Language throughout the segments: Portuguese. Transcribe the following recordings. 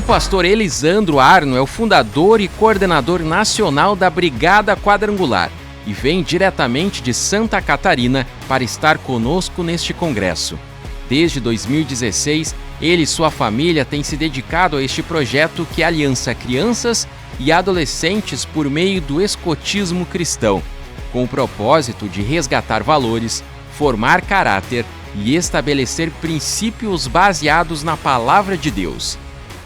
pastor Elisandro Arno é o fundador e coordenador nacional da Brigada Quadrangular e vem diretamente de Santa Catarina para estar conosco neste congresso. Desde 2016, ele e sua família têm se dedicado a este projeto que aliança crianças e adolescentes por meio do escotismo cristão, com o propósito de resgatar valores, formar caráter e estabelecer princípios baseados na Palavra de Deus.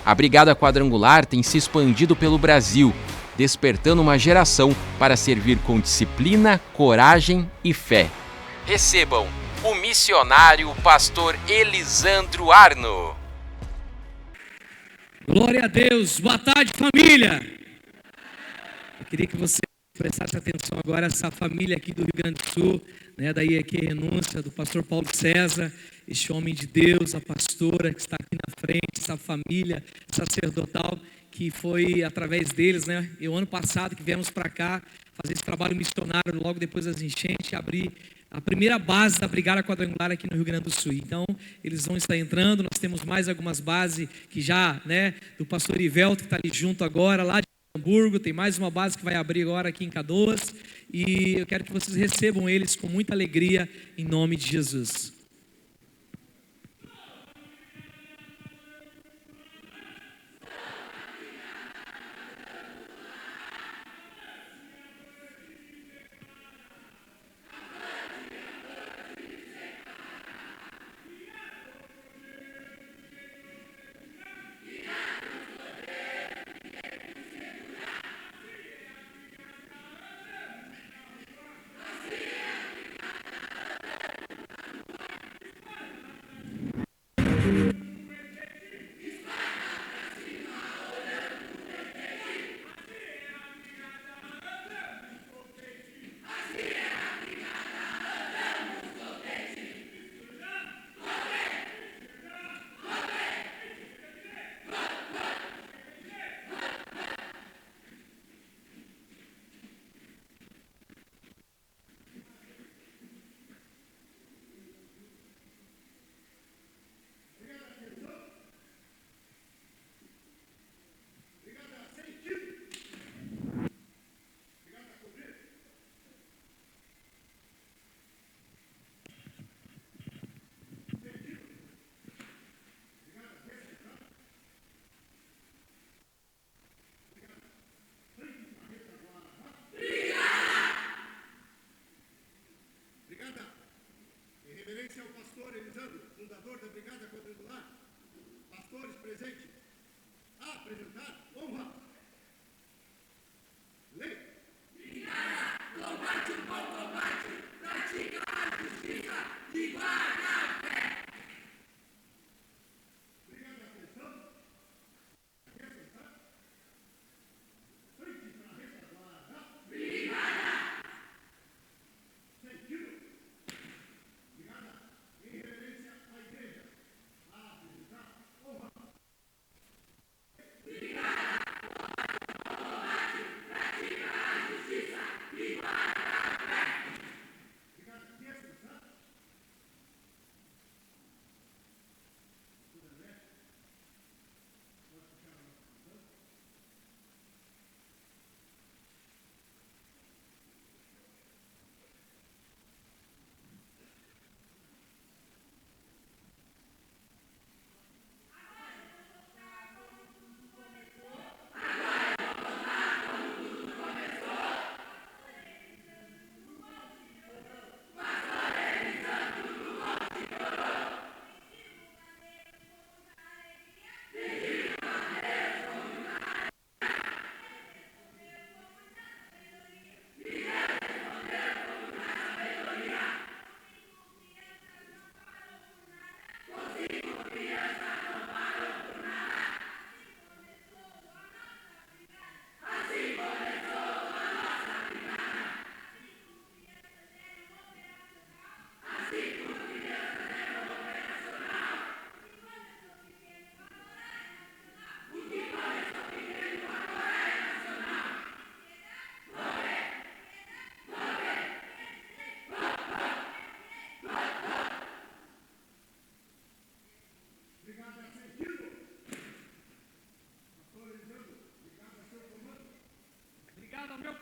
A Brigada Quadrangular tem se expandido pelo Brasil, despertando uma geração para servir com disciplina, coragem e fé. Recebam o missionário pastor Elisandro Arno. Glória a Deus. Boa tarde, família. Eu queria que você prestasse atenção agora a essa família aqui do Rio Grande do Sul, né, daí aqui a renúncia do pastor Paulo César, este homem de Deus, a pastora que está aqui na frente, essa família sacerdotal que foi através deles, né? Eu ano passado que viemos para cá fazer esse trabalho missionário logo depois das enchentes, abrir a primeira base da Brigada Quadrangular aqui no Rio Grande do Sul. Então, eles vão estar entrando, nós temos mais algumas bases que já, né, do pastor Ivelto que está ali junto agora, lá de Hamburgo, tem mais uma base que vai abrir agora aqui em Canoas, e eu quero que vocês recebam eles com muita alegria, em nome de Jesus.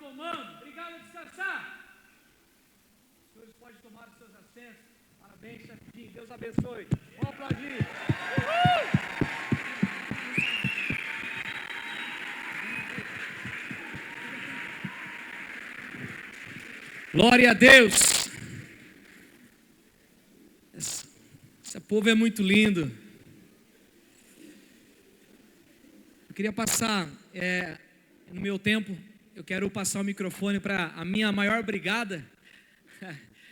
comando. Obrigado a descansar. Os senhores podem tomar os seus assentos. Parabéns, chefinho. Deus abençoe. Vamos aplaudir. Uhul! Glória a Deus. Esse povo é muito lindo. Eu queria passar, no meu tempo, eu quero passar o microfone para a minha maior brigada.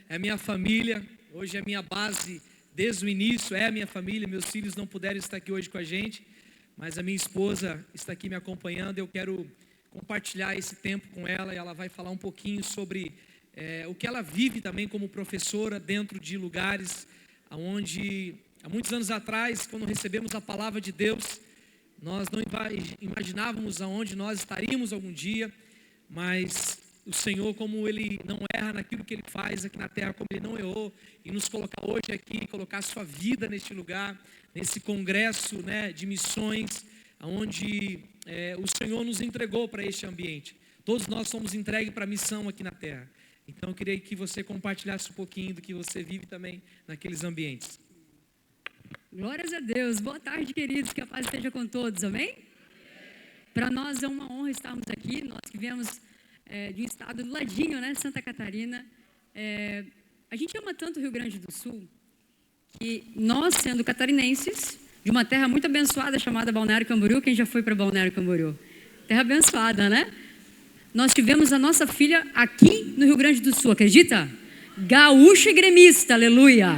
É a minha família. Hoje é a minha base desde o início, é a minha família. Meus filhos não puderam estar aqui hoje com a gente, mas a minha esposa está aqui me acompanhando. Eu quero compartilhar esse tempo com ela e ela vai falar um pouquinho sobre o que ela vive também como professora dentro de lugares onde, há muitos anos atrás, quando recebemos a palavra de Deus, nós não imaginávamos aonde nós estaríamos algum dia, mas o Senhor, como Ele não erra naquilo que Ele faz aqui na terra, como Ele não errou, e nos colocar hoje aqui, colocar a sua vida neste lugar, nesse congresso, né, de missões, onde o Senhor nos entregou para este ambiente. Todos nós somos entregues para a missão aqui na terra. Então eu queria que você compartilhasse um pouquinho do que você vive também naqueles ambientes. Glórias a Deus. Boa tarde, queridos. Que a paz esteja com todos, amém? Para nós é uma honra estarmos aqui. Nós que viemos de um estado do ladinho, né? Santa Catarina. A gente ama tanto o Rio Grande do Sul, que nós, sendo catarinenses, de uma terra muito abençoada chamada Balneário Camboriú, quem já foi para Balneário Camboriú? Terra abençoada, né? Nós tivemos a nossa filha aqui no Rio Grande do Sul, acredita? Gaúcha e gremista, aleluia!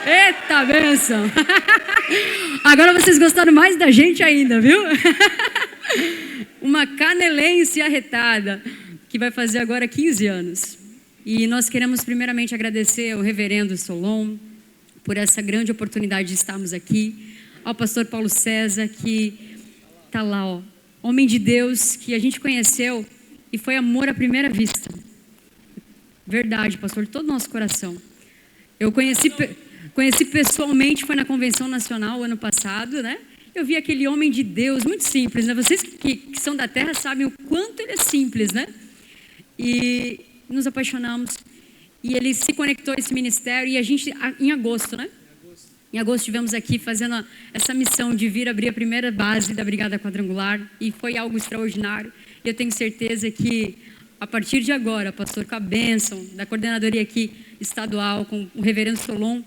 Eita bênção! Agora vocês gostaram mais da gente ainda, viu? Uma canelense arretada, que vai fazer agora 15 anos. E nós queremos primeiramente agradecer ao reverendo Solon por essa grande oportunidade de estarmos aqui, ao pastor Paulo César, que está lá, ó, homem de Deus, que a gente conheceu e foi amor à primeira vista. Verdade, pastor, de todo o nosso coração. Eu conheci pessoalmente, foi na Convenção Nacional ano passado, né? Eu vi aquele homem de Deus, muito simples, né? Vocês que são da terra sabem o quanto ele é simples, né? E nos apaixonamos. E ele se conectou a esse ministério e a gente, em agosto, né? Em agosto estivemos aqui fazendo essa missão de vir abrir a primeira base da Brigada Quadrangular e foi algo extraordinário. E eu tenho certeza que a partir de agora, pastor, com a bênção da coordenadoria aqui estadual, com o reverendo Solon,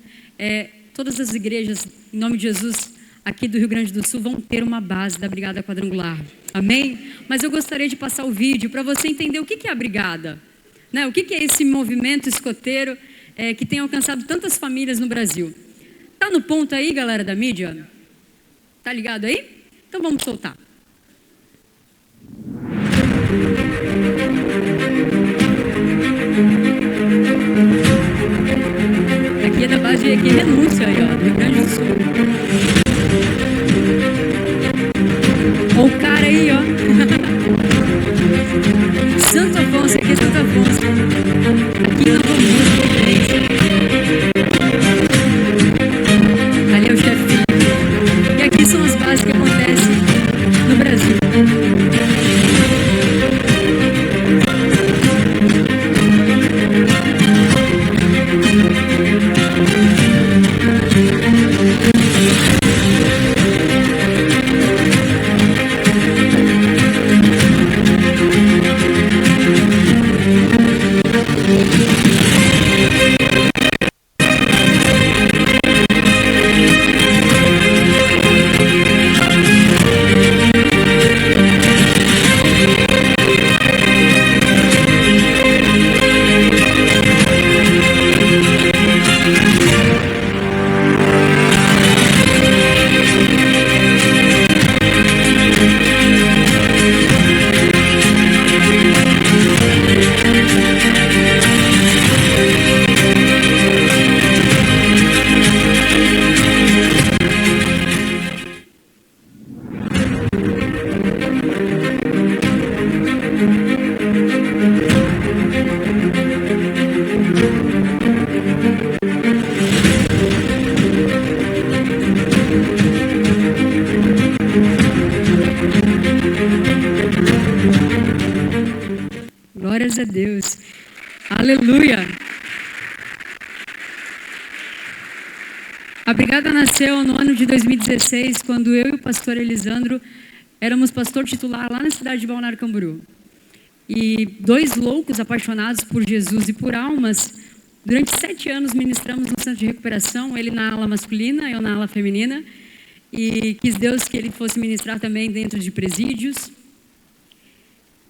todas as igrejas, em nome de Jesus, aqui do Rio Grande do Sul, vão ter uma base da Brigada Quadrangular. Amém? Mas eu gostaria de passar o vídeo para você entender o que é a Brigada. Né? O que é esse movimento escoteiro que tem alcançado tantas famílias no Brasil. Tá no ponto aí, galera da mídia? Tá ligado aí? Então vamos soltar. Aqui é da base de Renúncia, aí, ó, do Rio Grande do Sul. Ó o cara aí, ó. Santo Afonso, aqui é Santo Afonso. Aqui não vamos. Ali é o chefe. E aqui são as bases que acontecem no Brasil. Glórias a Deus. Aleluia. A Brigada nasceu no ano de 2016, quando eu e o pastor Elisandro éramos pastor titular lá na cidade de Balneário Camboriú. E dois loucos apaixonados por Jesus e por almas, durante 7 anos ministramos no centro de recuperação, ele na ala masculina, eu na ala feminina, e quis Deus que ele fosse ministrar também dentro de presídios.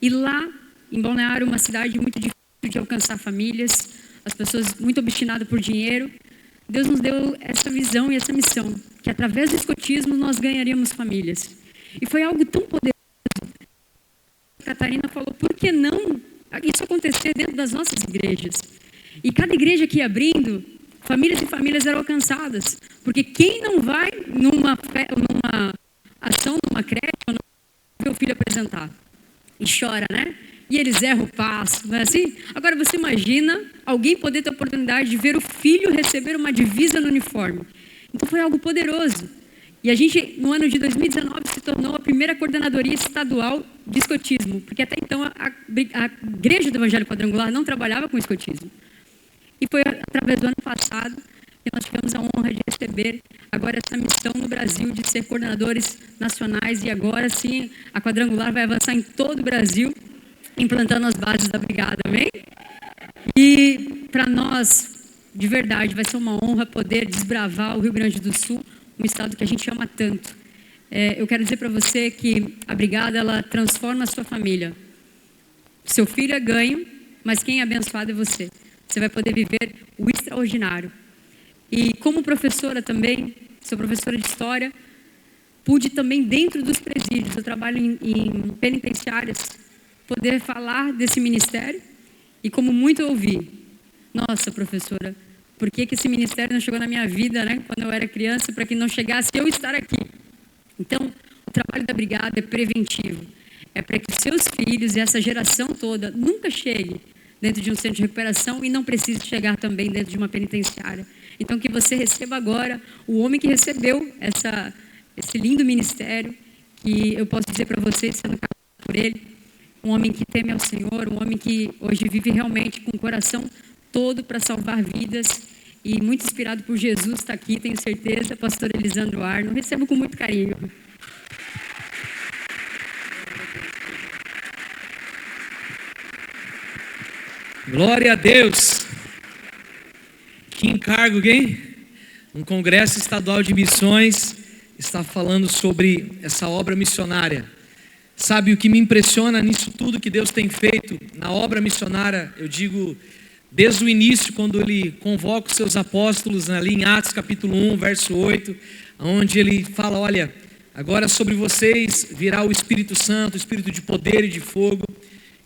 E lá, em Balneário, uma cidade muito difícil de alcançar famílias, as pessoas muito obstinadas por dinheiro, Deus nos deu essa visão e essa missão, que através do escotismo nós ganharíamos famílias. E foi algo tão poderoso. A Catarina falou, por que não isso acontecer dentro das nossas igrejas? E cada igreja que ia abrindo, famílias e famílias eram alcançadas. Porque quem não vai numa ação, numa creche, ou não vê o filho apresentar? E chora, né? E eles erram o passo, não é assim? Agora você imagina alguém poder ter a oportunidade de ver o filho receber uma divisa no uniforme. Então foi algo poderoso. E a gente, no ano de 2019, se tornou a primeira coordenadoria estadual de escotismo, porque até então a Igreja do Evangelho Quadrangular não trabalhava com escotismo. E foi através do ano passado que nós tivemos a honra de receber agora essa missão no Brasil de ser coordenadores nacionais, e agora sim a Quadrangular vai avançar em todo o Brasil, implantando as bases da Brigada, amém? E para nós, de verdade, vai ser uma honra poder desbravar o Rio Grande do Sul, um estado que a gente ama tanto. Eu quero dizer para você que a Brigada, ela transforma a sua família. Seu filho é ganho, mas quem é abençoado é você. Você vai poder viver o extraordinário. E como professora também, sou professora de História, pude também dentro dos presídios, eu trabalho em penitenciárias, poder falar desse ministério, e como muito eu ouvi, nossa professora, por que esse ministério não chegou na minha vida, né, quando eu era criança, para que não chegasse eu estar aqui? Então, o trabalho da Brigada é preventivo, é para que seus filhos e essa geração toda nunca chegue dentro de um centro de recuperação e não precise chegar também dentro de uma penitenciária. Então, que você receba agora o homem que recebeu esse lindo ministério, que eu posso dizer para vocês, sendo casado por ele, um homem que teme ao Senhor, um homem que hoje vive realmente com o coração todo para salvar vidas, e muito inspirado por Jesus, está aqui, tenho certeza, pastor Elisandro Arno, recebo com muito carinho. Glória a Deus. Que encargo, hein? Um congresso estadual de missões está falando sobre essa obra missionária. Sabe o que me impressiona nisso tudo que Deus tem feito na obra missionária? Eu digo, desde o início, quando Ele convoca os seus apóstolos ali em Atos capítulo 1, verso 8, onde Ele fala, olha, agora sobre vocês virá o Espírito Santo, o Espírito de poder e de fogo,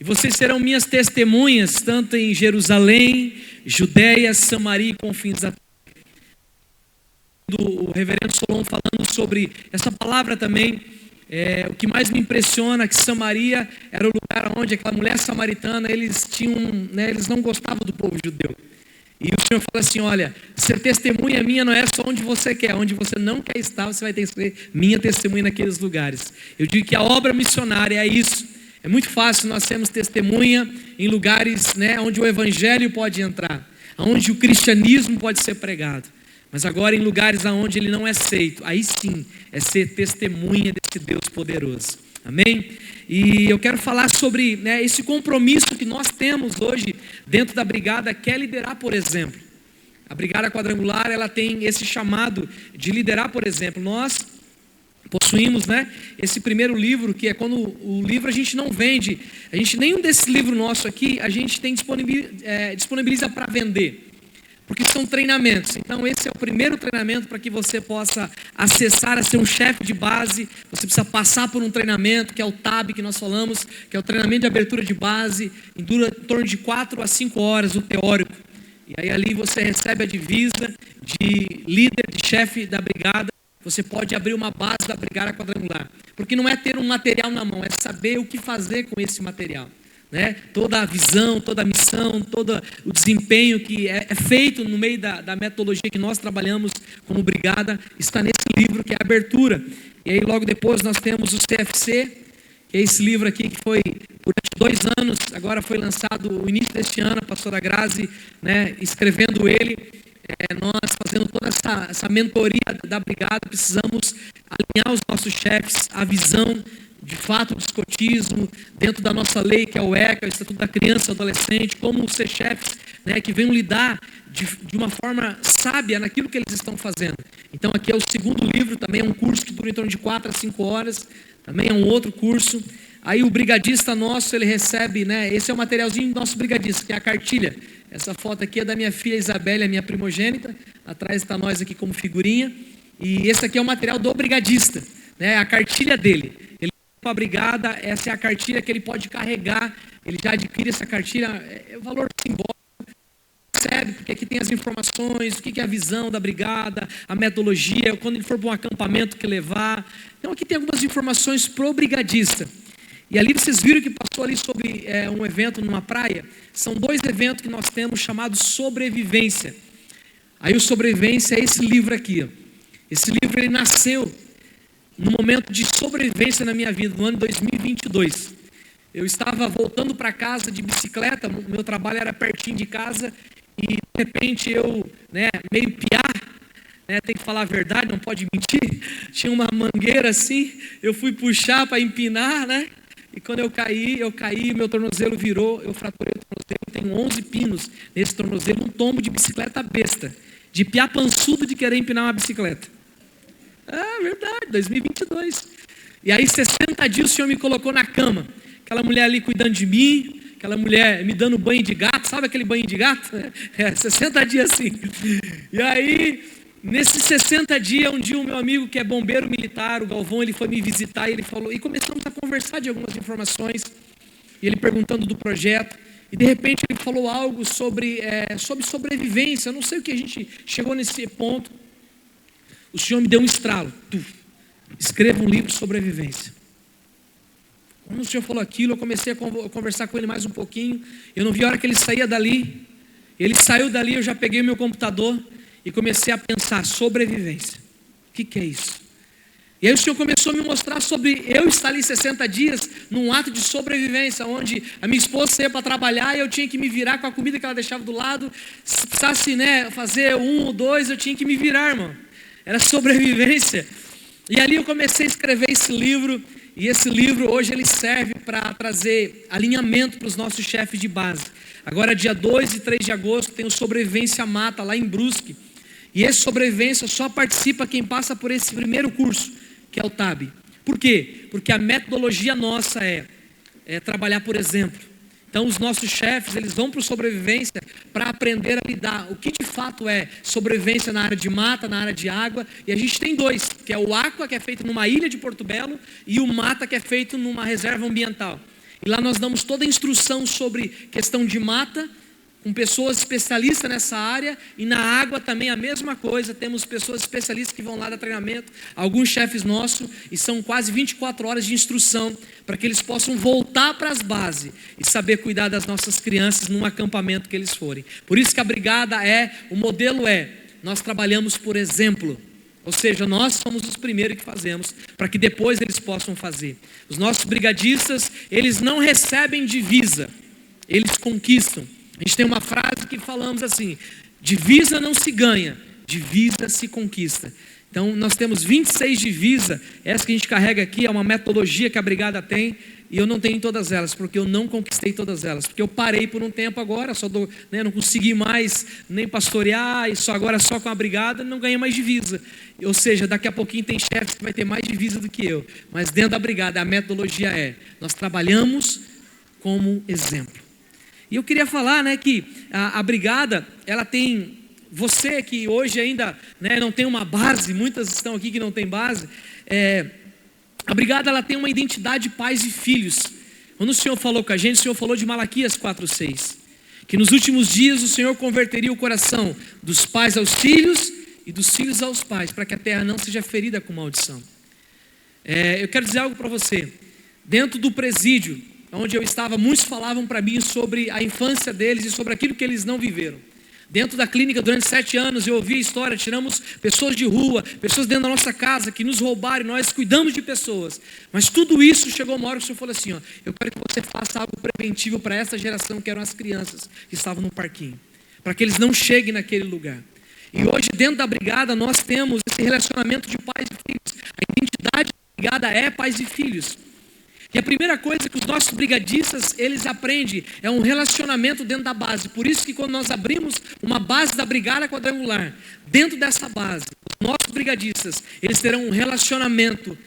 e vocês serão minhas testemunhas, tanto em Jerusalém, Judéia, Samaria e confins da terra. O reverendo Solon falando sobre essa palavra também, o que mais me impressiona é que Samaria era o lugar onde aquela mulher samaritana, eles não gostavam do povo judeu. E o Senhor fala assim, olha, ser testemunha minha não é só onde você quer, onde você não quer estar, você vai ter que ser minha testemunha naqueles lugares. Eu digo que a obra missionária é isso. É muito fácil nós sermos testemunha em lugares, onde o evangelho pode entrar, onde o cristianismo pode ser pregado. Mas agora em lugares onde ele não é aceito, aí sim é ser testemunha desse Deus poderoso. Amém? E eu quero falar sobre esse compromisso que nós temos hoje dentro da Brigada, que é liderar, por exemplo. A Brigada Quadrangular, ela tem esse chamado de liderar, por exemplo. Nós possuímos esse primeiro livro, que é quando o livro a gente não vende. A gente, nenhum desses livros nossos aqui, a gente tem disponibiliza para vender. Porque são treinamentos. Então esse é o primeiro treinamento para que você possa acessar a ser um chefe de base. Você precisa passar por um treinamento, que é o TAB que nós falamos, que é o treinamento de abertura de base, dura em torno de 4 a 5 horas, o teórico. E aí ali você recebe a divisa de líder, de chefe da brigada. Você pode abrir uma base da Brigada Quadrangular. Porque não é ter um material na mão, é saber o que fazer com esse material. Toda a visão, toda a missão, todo o desempenho que é feito no meio da metodologia que nós trabalhamos como Brigada, está nesse livro que é a abertura. E aí logo depois nós temos o CFC, que é esse livro aqui que foi durante 2 anos, agora foi lançado o início deste ano, a pastora Grazi, né, escrevendo ele. Nós fazendo toda essa mentoria da brigada, precisamos alinhar os nossos chefes à visão de fato do escotismo, dentro da nossa lei, que é o ECA, o Estatuto da Criança e Adolescente, como ser chefes, né, que venham lidar de uma forma sábia naquilo que eles estão fazendo. Então aqui é o 2º livro, também é um curso que dura em torno de 4 a 5 horas, também é um outro curso. Aí o brigadista nosso, ele recebe, né, esse é o materialzinho do nosso brigadista, que é a cartilha. Essa foto aqui é da minha filha Isabelle, a minha primogênita, atrás está nós aqui como figurinha, e esse aqui é o material do brigadista, né, a cartilha dele. Ele para a brigada, essa é a cartilha que ele pode carregar, ele já adquire essa cartilha, é o valor simbólico, percebe, porque aqui tem as informações, o que é a visão da brigada, a metodologia, quando ele for para um acampamento que levar. Então aqui tem algumas informações pro brigadista. E ali vocês viram que passou ali sobre um evento numa praia. São 2 eventos que nós temos chamados Sobrevivência. Aí o Sobrevivência é esse livro aqui. Ó. Esse livro ele nasceu no momento de sobrevivência na minha vida, no ano 2022. Eu estava voltando para casa de bicicleta, meu trabalho era pertinho de casa, e de repente eu, né, meio piar, né, tem que falar a verdade, não pode mentir, tinha uma mangueira assim, eu fui puxar para empinar, né? E quando eu caí, meu tornozelo virou, eu fraturei o tornozelo, tenho 11 pinos nesse tornozelo, um tombo de bicicleta besta, de piá pançudo de querer empinar uma bicicleta. Verdade, 2022. E aí 60 dias o Senhor me colocou na cama, aquela mulher ali cuidando de mim, aquela mulher me dando banho de gato, sabe aquele banho de gato? 60 dias assim. E aí, nesses 60 dias, um dia o meu amigo que é bombeiro militar, o Galvão, ele foi me visitar e ele falou, e começamos a conversar de algumas informações, e ele perguntando do projeto, e de repente ele falou algo sobre sobrevivência, eu não sei o que a gente chegou nesse ponto, o Senhor me deu um estralo, escreva um livro de sobrevivência. Quando o Senhor falou aquilo, eu comecei a conversar com ele mais um pouquinho, eu não vi a hora que ele saía dali, ele saiu dali, eu já peguei o meu computador, e comecei a pensar, sobrevivência, o que é isso? E aí o Senhor começou a me mostrar sobre eu estar ali 60 dias, num ato de sobrevivência, onde a minha esposa saía para trabalhar e eu tinha que me virar com a comida que ela deixava do lado, se precisasse, né, fazer 1 ou 2, eu tinha que me virar, irmão, era sobrevivência. E ali eu comecei a escrever esse livro, e esse livro hoje ele serve para trazer alinhamento para os nossos chefes de base. Agora dia 2 e 3 de agosto tem o Sobrevivência Mata, lá em Brusque. E esse sobrevivência só participa quem passa por esse primeiro curso, que é o TAB. Por quê? Porque a metodologia nossa é trabalhar por exemplo. Então os nossos chefes, eles vão para o sobrevivência para aprender a lidar. O que de fato é sobrevivência na área de mata, na área de água. E a gente tem 2, que é o Aqua, que é feito numa ilha de Porto Belo, e o Mata, que é feito numa reserva ambiental. E lá nós damos toda a instrução sobre questão de mata, com pessoas especialistas nessa área, e na água também a mesma coisa, temos pessoas especialistas que vão lá dar treinamento, alguns chefes nossos, e são quase 24 horas de instrução, para que eles possam voltar para as bases, e saber cuidar das nossas crianças num acampamento que eles forem. Por isso que a brigada o modelo nós trabalhamos por exemplo, ou seja, nós somos os primeiros que fazemos, para que depois eles possam fazer. Os nossos brigadistas, eles não recebem divisa, eles conquistam. A gente tem uma frase que falamos assim, divisa não se ganha, divisa se conquista. Então nós temos 26 divisas, essa que a gente carrega aqui é uma metodologia que a brigada tem, e eu não tenho todas elas, porque eu não conquistei todas elas, porque eu parei por um tempo agora, não consegui mais nem pastorear, e só com a brigada, não ganhei mais divisa. Ou seja, daqui a pouquinho tem chefes que vai ter mais divisa do que eu, mas dentro da brigada a metodologia nós trabalhamos como exemplo. E eu queria falar, né, que a brigada, ela tem, você que hoje ainda, né, não tem uma base, muitas estão aqui que não tem base, a brigada ela tem uma identidade de pais e filhos. Quando o Senhor falou com a gente, o Senhor falou de Malaquias 4:6, que nos últimos dias o Senhor converteria o coração dos pais aos filhos e dos filhos aos pais, para que a terra não seja ferida com maldição. Eu quero dizer algo para você, dentro do presídio, onde eu estava, muitos falavam para mim sobre a infância deles e sobre aquilo que eles não viveram. Dentro da clínica, durante 7 anos, eu ouvi a história, tiramos pessoas de rua, pessoas dentro da nossa casa que nos roubaram, e nós cuidamos de pessoas. Mas tudo isso chegou uma hora que o Senhor falou assim, ó, eu quero que você faça algo preventivo para essa geração, que eram as crianças que estavam no parquinho, para que eles não cheguem naquele lugar. E hoje, dentro da brigada, nós temos esse relacionamento de pais e filhos. A identidade da brigada é pais e filhos. E a primeira coisa que os nossos brigadistas, eles aprendem, é um relacionamento dentro da base. Por isso que quando nós abrimos uma base da Brigada Quadrangular, dentro dessa base, os nossos brigadistas, eles terão um relacionamento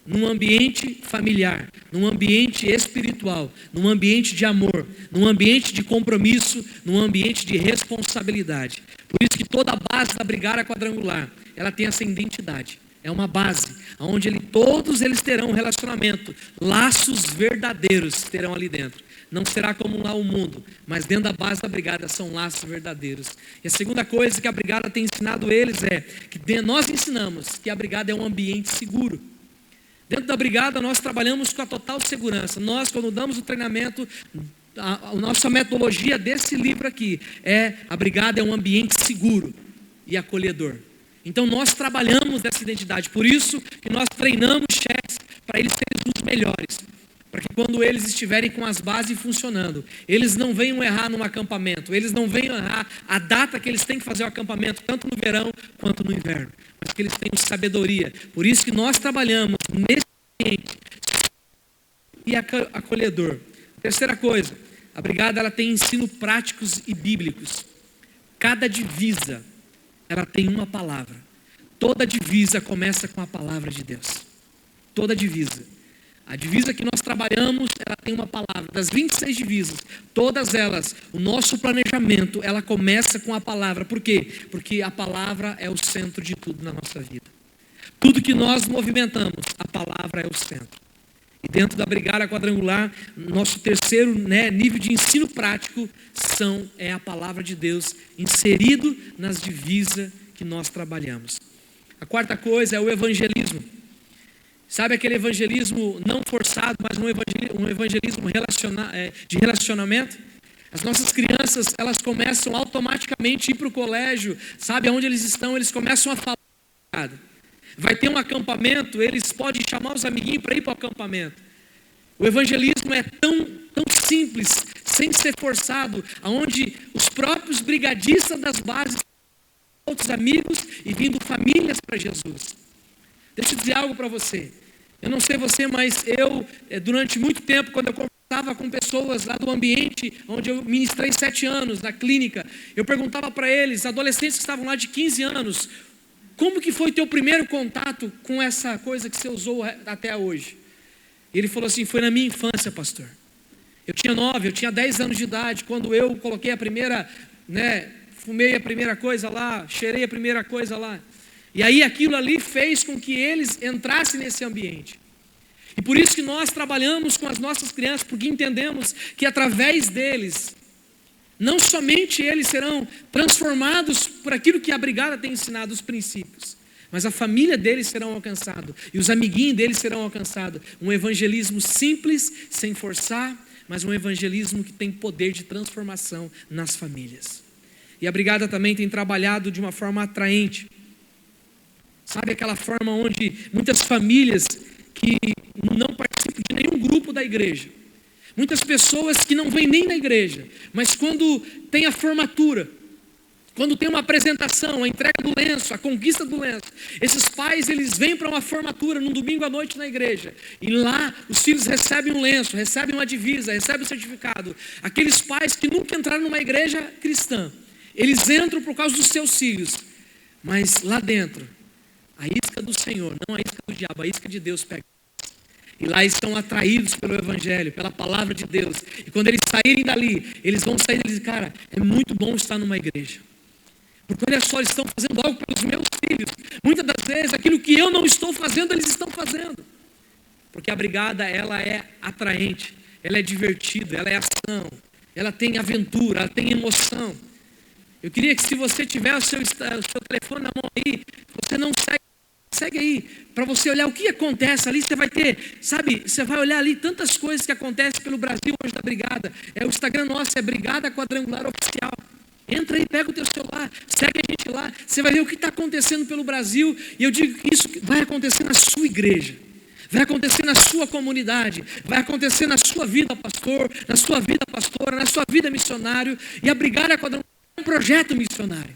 num ambiente familiar, num ambiente espiritual, num ambiente de amor, num ambiente de compromisso, num ambiente de responsabilidade. Por isso que toda a base da Brigada Quadrangular, ela tem essa identidade. É uma base, onde todos eles terão um relacionamento, laços verdadeiros terão ali dentro. Não será como lá o mundo, mas dentro da base da brigada são laços verdadeiros. E a segunda coisa que a brigada tem ensinado eles é que nós ensinamos que a brigada é um ambiente seguro. Dentro da brigada nós trabalhamos com a total segurança. Nós, quando damos o treinamento, a nossa metodologia desse livro aqui é: a brigada é um ambiente seguro e acolhedor. Então nós trabalhamos dessa identidade, por isso que nós treinamos chefes para eles serem os melhores, para que quando eles estiverem com as bases funcionando, eles não venham errar num acampamento, eles não venham errar a data que eles têm que fazer o acampamento, tanto no verão quanto no inverno, mas que eles tenham sabedoria. Por isso que nós trabalhamos nesse ambiente e acolhedor. Terceira coisa, a brigada ela tem ensino práticos e bíblicos. Cada divisa ela tem uma palavra. Toda divisa começa com a palavra de Deus. Toda divisa. A divisa que nós trabalhamos, ela tem uma palavra. Das 26 divisas, todas elas, o nosso planejamento, ela começa com a palavra. Por quê? Porque a palavra é o centro de tudo na nossa vida. Tudo que nós movimentamos, a palavra é o centro. E dentro da Brigada Quadrangular, nosso terceiro nível de ensino prático é a palavra de Deus inserido nas divisas que nós trabalhamos. A quarta coisa é o evangelismo. Sabe aquele evangelismo não forçado, mas um evangelismo de relacionamento? As nossas crianças, elas começam automaticamente a ir para o colégio, sabe aonde eles estão, eles começam a falar. Vai ter um acampamento, eles podem chamar os amiguinhos para ir para o acampamento. O evangelismo é tão simples, sem ser forçado, aonde os próprios brigadistas das bases, outros amigos e vindo famílias para Jesus. Deixa eu dizer algo para você. Eu não sei você, mas eu, durante muito tempo, quando eu conversava com pessoas lá do ambiente, onde eu ministrei 7 anos, na clínica, eu perguntava para eles, adolescentes que estavam lá de 15 anos, como que foi teu primeiro contato com essa coisa que você usou até hoje? E ele falou assim, foi na minha infância, pastor. Eu tinha 10 anos de idade, quando eu coloquei a primeira, fumei a primeira coisa lá, cheirei a primeira coisa lá. E aí aquilo ali fez com que eles entrassem nesse ambiente. E por isso que nós trabalhamos com as nossas crianças, porque entendemos que através deles, não somente eles serão transformados por aquilo que a brigada tem ensinado, os princípios, mas a família deles serão alcançados, e os amiguinhos deles serão alcançados. Um evangelismo simples, sem forçar, mas um evangelismo que tem poder de transformação nas famílias. E a brigada também tem trabalhado de uma forma atraente. Sabe aquela forma onde muitas famílias que não participam de nenhum grupo da igreja, muitas pessoas que não vêm nem na igreja, mas quando tem a formatura, quando tem uma apresentação, a entrega do lenço, a conquista do lenço, esses pais eles vêm para uma formatura num domingo à noite na igreja, e lá os filhos recebem um lenço, recebem uma divisa, recebem um certificado. Aqueles pais que nunca entraram numa igreja cristã, eles entram por causa dos seus filhos, mas lá dentro, a isca do Senhor, não a isca do diabo, a isca de Deus pega. E lá estão atraídos pelo Evangelho, pela palavra de Deus. E quando eles saírem dali, eles vão sair e dizem, cara, é muito bom estar numa igreja. Porque olha só, eles estão fazendo algo pelos meus filhos. Muitas das vezes, aquilo que eu não estou fazendo, eles estão fazendo. Porque a brigada, ela é atraente, ela é divertida, ela é ação, ela tem aventura, ela tem emoção. Eu queria que se você tiver o seu telefone na mão aí, você não segue aí, para você olhar o que acontece ali, você vai ter, sabe, você vai olhar ali tantas coisas que acontecem pelo Brasil hoje da brigada. O Instagram nosso é Brigada Quadrangular Oficial. Entra aí, pega o teu celular, segue a gente lá, você vai ver o que está acontecendo pelo Brasil. E eu digo que isso vai acontecer na sua igreja, vai acontecer na sua comunidade, vai acontecer na sua vida, pastor, na sua vida, pastora, na sua vida, missionário. E a Brigada Quadrangular é um projeto missionário.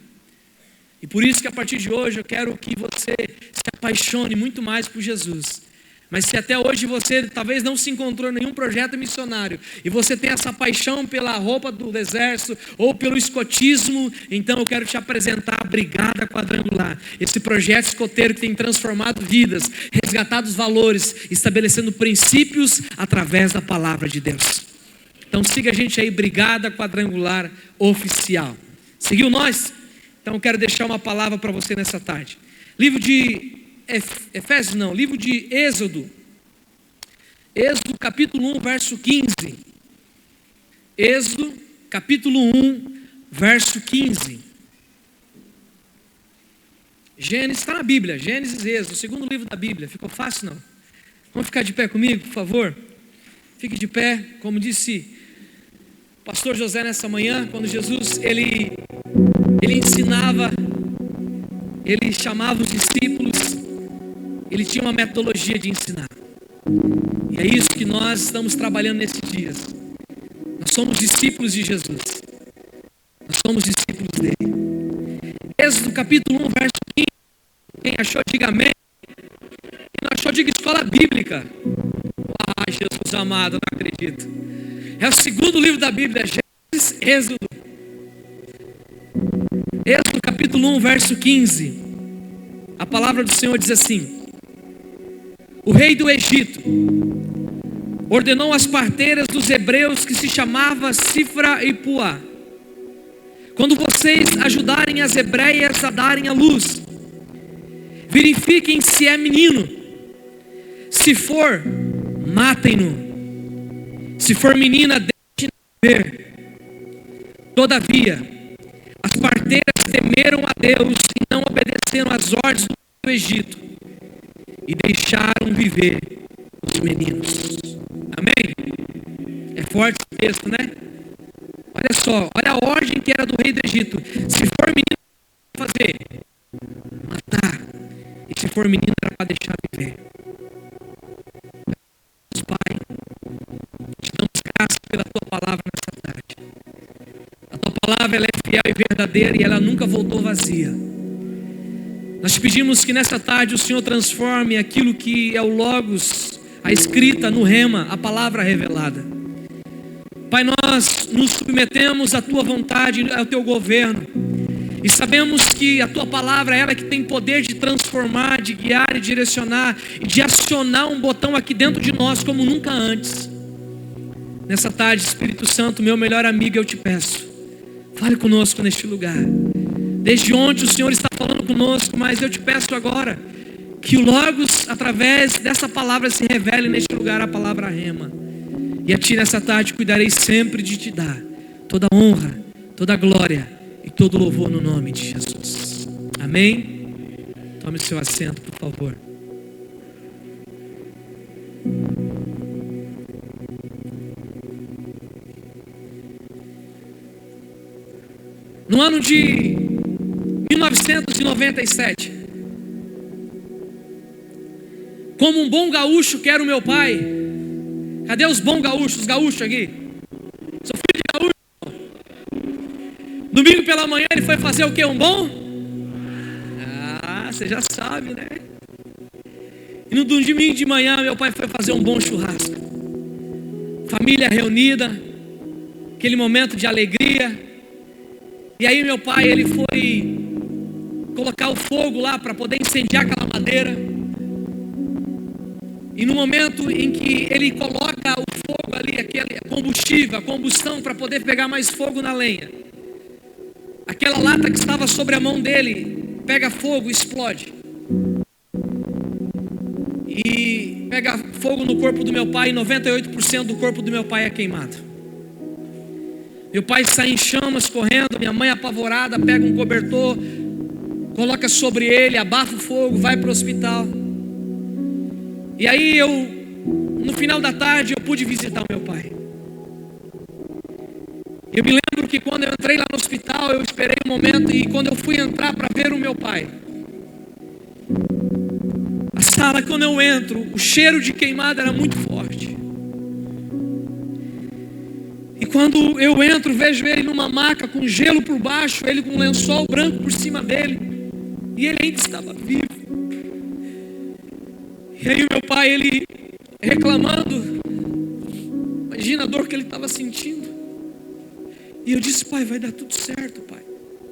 E por isso que a partir de hoje eu quero que você se apaixone muito mais por Jesus. Mas se até hoje você talvez não se encontrou em nenhum projeto missionário e você tem essa paixão pela roupa do exército ou pelo escotismo, então eu quero te apresentar a Brigada Quadrangular, esse projeto escoteiro que tem transformado vidas, resgatado os valores, estabelecendo princípios através da palavra de Deus. Então siga a gente aí, Brigada Quadrangular Oficial. Seguiu nós? Então eu quero deixar uma palavra para você nessa tarde. Livro de Efésios não, livro de Êxodo capítulo 1, verso 15. Êxodo capítulo 1, verso 15. Gênesis, está na Bíblia, Gênesis e Êxodo, o segundo livro da Bíblia. Ficou fácil não? Vamos ficar de pé comigo, por favor? Fique de pé, como disse o pastor José nessa manhã, quando Jesus, ele ensinava, ele chamava os discípulos, ele tinha uma metodologia de ensinar. E é isso que nós estamos trabalhando nesses dias. Nós somos discípulos de Jesus. Nós somos discípulos dele. Êxodo capítulo 1, verso 15. Quem achou, diga amém. Quem não achou, diga escola bíblica. Ah, Jesus amado, não acredito. É o segundo livro da Bíblia, Gênesis, Êxodo. Êxodo capítulo 1, verso 15. A palavra do Senhor diz assim: o rei do Egito ordenou às parteiras dos hebreus que se chamava Sífra e Puá: quando vocês ajudarem as hebreias a darem à luz, verifiquem se é menino. Se for, matem-no. Se for menina, deixem ver. Todavia, as parteiras temeram a Deus e não obedeceram às ordens do Egito e deixaram viver os meninos. Amém? É forte esse texto, né? Olha só, olha a ordem que era do rei do Egito. Se for menino, fazer matar. E se for menino, era para deixar viver. Pai, te damos graças pela tua palavra nessa tarde. A tua palavra, ela é fiel e verdadeira e ela nunca voltou vazia. Nós te pedimos que nessa tarde o Senhor transforme aquilo que é o Logos, a escrita no Rema, a palavra revelada. Pai, nós nos submetemos à tua vontade, ao teu governo. E sabemos que a tua palavra é ela que tem poder de transformar, de guiar e direcionar e de acionar um botão aqui dentro de nós como nunca antes. Nessa tarde, Espírito Santo, meu melhor amigo, eu te peço, fale conosco neste lugar. Desde ontem o Senhor está falando conosco, mas eu te peço agora que o Logos, através dessa palavra, se revele neste lugar, a palavra Rema. E a ti nessa tarde cuidarei sempre de te dar toda honra, toda glória e todo louvor no nome de Jesus. Amém? Tome o seu assento, por favor. No ano de 1997, como um bom gaúcho que era o meu pai, cadê os bons gaúchos, os gaúchos aqui? Sou filho de gaúcho. Domingo pela manhã ele foi fazer o que? Um bom? Ah, você já sabe, né? E no domingo de manhã meu pai foi fazer um bom churrasco. Família reunida, aquele momento de alegria. E aí meu pai, ele foi colocar o fogo lá para poder incendiar aquela madeira. E no momento em que ele coloca o fogo ali, aquele combustível, a combustão para poder pegar mais fogo na lenha, aquela lata que estava sobre a mão dele pega fogo, explode. E pega fogo no corpo do meu pai, e 98% do corpo do meu pai é queimado. Meu pai sai em chamas correndo, minha mãe apavorada pega um cobertor, coloca sobre ele, abafa o fogo, vai para o hospital. E aí no final da tarde eu pude visitar o meu pai. Eu me lembro que quando eu entrei lá no hospital, eu esperei um momento, e quando eu fui entrar para ver o meu pai, a sala, quando eu entro, o cheiro de queimado era muito forte. E quando eu entro, vejo ele numa maca com gelo por baixo, ele com um lençol branco por cima dele, e ele ainda estava vivo. E aí o meu pai, ele reclamando, imagina a dor que ele estava sentindo. E eu disse: pai, vai dar tudo certo, pai.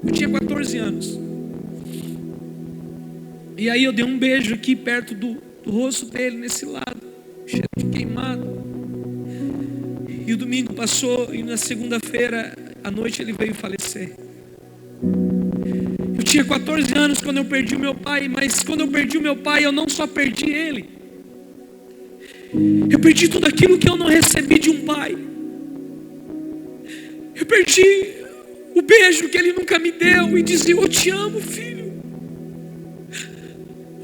Eu tinha 14 anos. E aí eu dei um beijo aqui perto do rosto dele, nesse lado, cheiro de queimado. E o domingo passou, e na segunda-feira à noite ele veio falecer. Eu tinha 14 anos quando eu perdi o meu pai, mas quando eu perdi o meu pai, eu não só perdi ele, eu perdi tudo aquilo que eu não recebi de um pai. Eu perdi o beijo que ele nunca me deu e dizia: eu te amo, filho.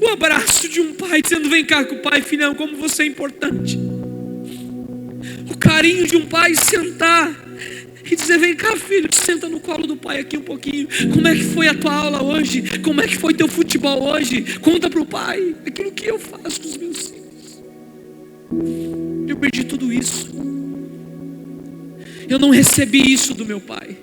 O abraço de um pai dizendo: vem cá com o pai, filhão, como você é importante. O carinho de um pai sentar e dizer: vem cá, filho, senta no colo do pai aqui um pouquinho. Como é que foi a tua aula hoje? Como é que foi teu futebol hoje? Conta para o pai. Aquilo que eu faço com os meus filhos. Eu perdi tudo isso. Eu não recebi isso do meu pai.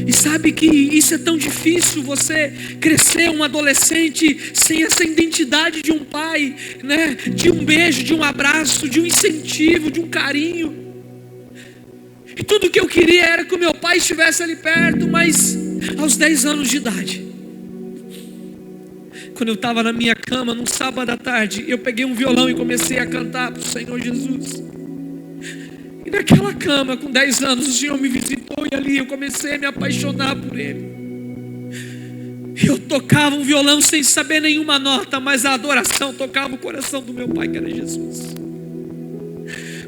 E sabe que isso é tão difícil, você crescer um adolescente sem essa identidade de um pai, né? De um beijo, de um abraço, de um incentivo, de um carinho. E tudo que eu queria era que o meu pai estivesse ali perto, mas aos 10 anos de idade, quando eu estava na minha cama, num sábado à tarde, eu peguei um violão e comecei a cantar para o Senhor Jesus. E naquela cama, com 10 anos, o Senhor me visitou, e ali eu comecei a me apaixonar por Ele. Eu tocava um violão sem saber nenhuma nota, mas a adoração tocava o coração do meu pai, que era Jesus.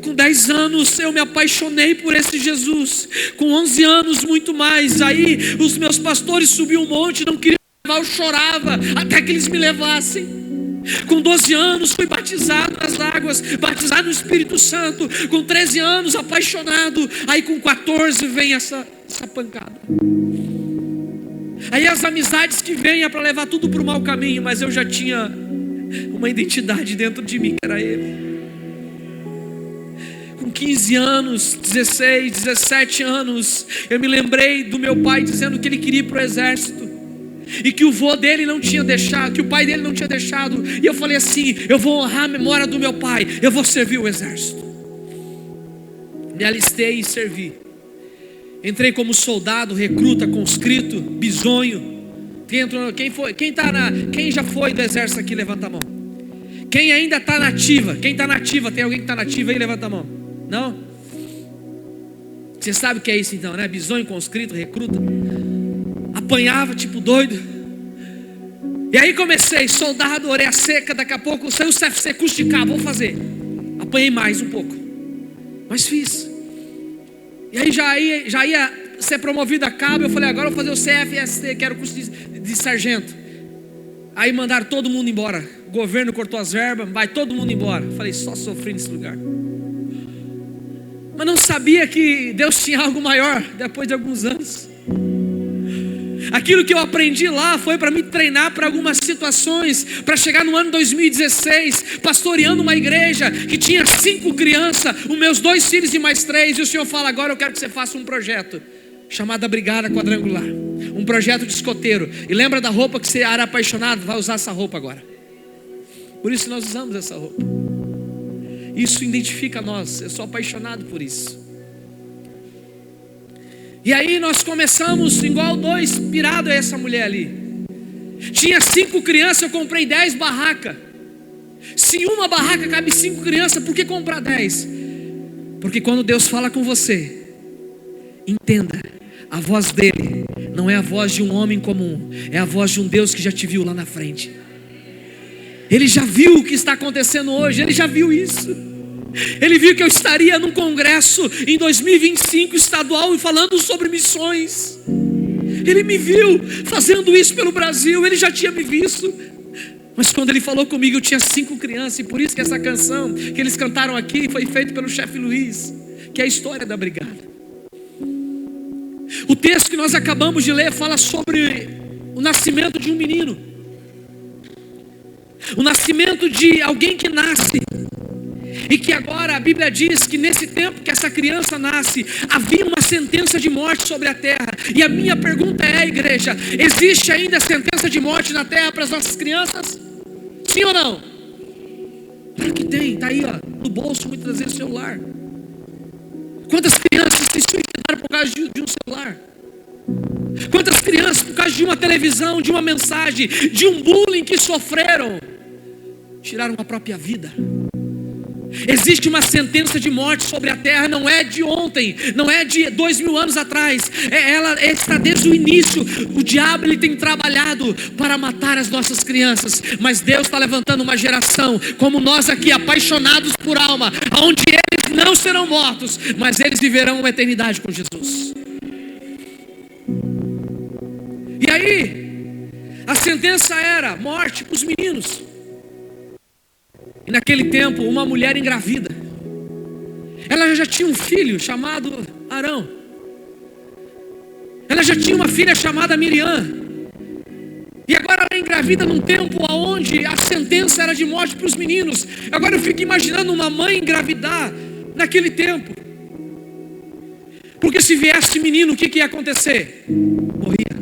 Com 10 anos eu me apaixonei por esse Jesus. Com 11 anos, muito mais. Aí os meus pastores subiam um monte, não queriam me levar, eu chorava até que eles me levassem. Com 12 anos fui batizado nas águas, batizado no Espírito Santo. Com 13 anos apaixonado. Aí com 14 vem essa pancada. Aí as amizades que vêm é para levar tudo para o mau caminho. Mas eu já tinha uma identidade dentro de mim, que era Ele. Com 15 anos, 16, 17 anos, eu me lembrei do meu pai dizendo que ele queria ir para o exército, e que o vô dele não tinha deixado, que o pai dele não tinha deixado. E eu falei assim: eu vou honrar a memória do meu pai, eu vou servir o exército. Me alistei e servi. Entrei como soldado, recruta, conscrito, bisonho. Quem já foi do exército aqui, levanta a mão. Quem ainda está nativa? Quem está nativa? Tem alguém que está nativa aí? Levanta a mão. Não? Você sabe o que é isso então, né? Bisonho, conscrito, recruta. Apanhava tipo doido. E aí comecei, soldado, orelha seca. Daqui a pouco saiu o CFC, curso de cabo, vou fazer. Apanhei mais um pouco, mas fiz. E aí já ia ser promovido a cabo. Eu falei: agora eu vou fazer o CFST, que era o curso de sargento. Aí mandaram todo mundo embora. O governo cortou as verbas, vai todo mundo embora. Eu falei: só sofri nesse lugar. Mas não sabia que Deus tinha algo maior depois de alguns anos. Aquilo que eu aprendi lá foi para me treinar para algumas situações, para chegar no ano 2016, pastoreando uma igreja que tinha 5 crianças, os meus 2 filhos e mais 3. E o Senhor fala: agora eu quero que você faça um projeto chamado Brigada Quadrangular, um projeto de escoteiro. E lembra da roupa que você era apaixonado? Vai usar essa roupa agora. Por isso nós usamos essa roupa. Isso identifica nós. Eu sou apaixonado por isso. E aí nós começamos igual 2, pirado a essa mulher ali. Tinha 5 crianças, eu comprei 10 barracas. Se em uma barraca cabe 5 crianças, por que comprar 10? Porque quando Deus fala com você, entenda, a voz dele não é a voz de um homem comum, é a voz de um Deus que já te viu lá na frente. Ele já viu o que está acontecendo hoje, ele já viu isso. Ele viu que eu estaria num congresso em 2025 estadual e falando sobre missões. Ele me viu fazendo isso pelo Brasil, ele já tinha me visto. Mas quando ele falou comigo, eu tinha 5 crianças. E por isso que essa canção que eles cantaram aqui foi feita pelo chefe Luiz, que é a história da brigada. O texto que nós acabamos de ler fala sobre o nascimento de um menino, o nascimento de alguém que nasce, e que agora a Bíblia diz que nesse tempo que essa criança nasce, havia uma sentença de morte sobre a terra. E a minha pergunta é, igreja, existe ainda sentença de morte na terra para as nossas crianças? Sim ou não? Claro que tem, está aí no bolso muitas vezes o celular. Quantas crianças se suicidaram por causa de um celular? Quantas crianças por causa de uma televisão, de uma mensagem, de um bullying que sofreram, tiraram a própria vida? Existe uma sentença de morte sobre a terra, não é de ontem, não é de 2000 anos atrás, ela está desde o início. O diabo ele tem trabalhado para matar as nossas crianças, mas Deus está levantando uma geração como nós aqui, apaixonados por alma, onde eles não serão mortos, mas eles viverão uma eternidade com Jesus. E aí, a sentença era morte para os meninos. E naquele tempo, uma mulher engravida, ela já tinha um filho chamado Arão, ela já tinha uma filha chamada Miriam, e agora ela é engravida num tempo onde a sentença era de morte para os meninos. Agora eu fico imaginando uma mãe engravidar naquele tempo, porque se viesse menino, o que ia acontecer? Morria.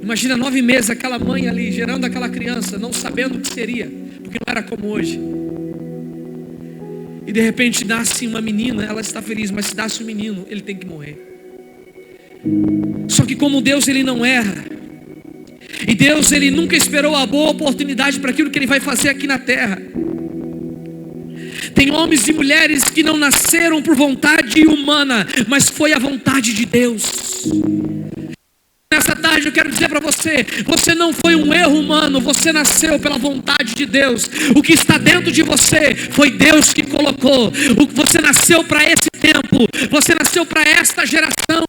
Imagina 9 meses aquela mãe ali, gerando aquela criança, não sabendo o que seria, porque não era como hoje. E de repente nasce uma menina, ela está feliz, mas se nasce um menino, ele tem que morrer. Só que como Deus ele não erra, e Deus ele nunca esperou a boa oportunidade para aquilo que ele vai fazer aqui na terra. Tem homens e mulheres que não nasceram por vontade humana, mas foi a vontade de Deus. Nessa tarde eu quero dizer para você, você não foi um erro humano, você nasceu pela vontade de Deus. O que está dentro de você foi Deus que colocou. Você nasceu para esse tempo, você nasceu para esta geração.